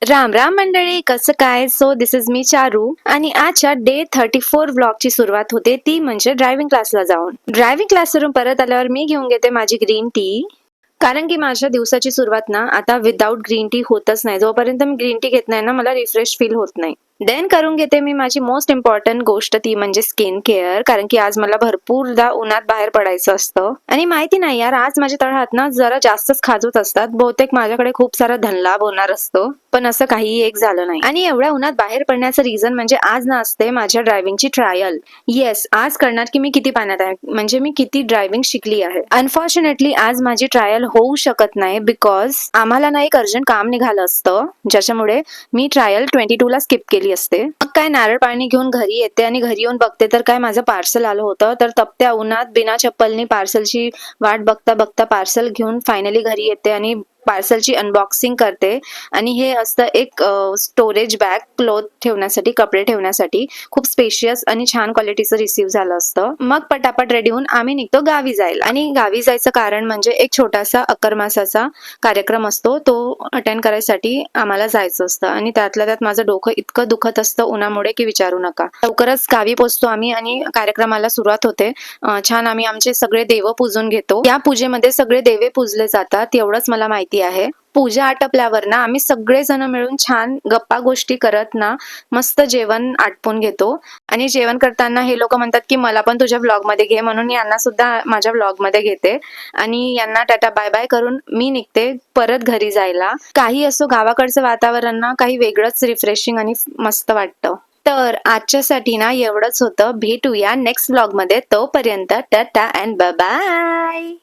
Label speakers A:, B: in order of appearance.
A: राम राम मंडळी, कसं काय? So this is me Charu आणि आजच्या डे 34 व्लॉगची सुरुवात होते ती म्हणजे ड्रायव्हिंग क्लासला जाऊन. ड्रायव्हिंग क्लासवरून परत आल्यावर मी घेऊन घेते माझी ग्रीन टी, कारण की माझ्या दिवसाची सुरुवात ना आता विदाऊट ग्रीन टी होतच नाही. जोपर्यंत मी ग्रीन टी घेत नाही ना मला रिफ्रेश फील होत नाही. देन करून घेते मी माझी मोस्ट इम्पॉर्टंट गोष्ट ती म्हणजे स्किन केअर, कारण की आज मला भरपूरदा उन्हात बाहेर पडायचं असतं आणि माहिती नाही यार, आज माझे तळहात ना जरा जास्तच खाजूत असतात. बहुतेक माझ्याकडे खूप सारा धनलाभ होणार असतो, पण असं काहीही एक झालं नाही. आणि एवढ्या उन्हात बाहेर पडण्याचं रिझन म्हणजे आज ना असते माझ्या ड्रायव्हिंगची ट्रायल. येस, आज करणार की मी किती पाण्यात आहे, म्हणजे मी किती ड्रायव्हिंग शिकली आहे. अनफॉर्च्युनेटली आज माझी ट्रायल होऊ शकत नाही बिकॉज आम्हाला ना एक अर्जंट काम निघालं असतं, ज्याच्यामुळे मी ट्रायल 22 ला स्किप केली असते. मग काय नारळ पाणी घेऊन घरी येते आणि घरी येऊन बघते तर काय माझं पार्सल आलं होतं. तर तपत्या उन्हात बिना चप्पलनी पार्सलची वाट बघता बघता पार्सल घेऊन फायनली घरी येते आणि पार्सलची अनबॉक्सिंग करते. आणि हे असतं एक स्टोरेज बॅग, क्लोथ ठेवण्यासाठी, कपडे ठेवण्यासाठी. खूप स्पेशियस आणि छान क्वालिटीचं रिसीव्ह झालं असतं. मग पटापट रेडी होऊन आम्ही निघतो गावी जायला. आणि गावी जायचं कारण म्हणजे एक छोटासा अकरमासाचा कार्यक्रम असतो, तो अटेंड करायसाठी आम्हाला जायचं असतं. आणि त्यातल्या त्यात माझं डोकं इतकं दुखत असतं उन्हामुळे की विचारू नका. लवकरच गावी पोहोचतो आम्ही आणि कार्यक्रमाला सुरुवात होते. छान आम्ही आमचे सगळे देव पूजून घेतो. या पूजेमध्ये सगळे देवे पूजले जातात एवढंच मला माहिती आहे. पूजा आटपल्यावर ना आम्ही सगळेजण मिळून छान गप्पा गोष्टी करत ना मस्त जेवण आटपून घेतो. आणि जेवण करताना हे लोक म्हणतात की मला पण तुझ्या व्लॉग मध्ये घे, म्हणून यांना सुद्धा माझ्या व्लॉग मध्ये घेते आणि यांना टाटा बाय बाय करून मी निघते परत घरी जायला. काही असो, गावाकडचं वातावरण ना काही वेगळंच रिफ्रेशिंग आणि मस्त वाटतं. तर आजच्यासाठी ना एवढंच होतं. भेटूया नेक्स्ट व्लॉग मध्ये. तोपर्यंत टाटा अँड बाय बाय.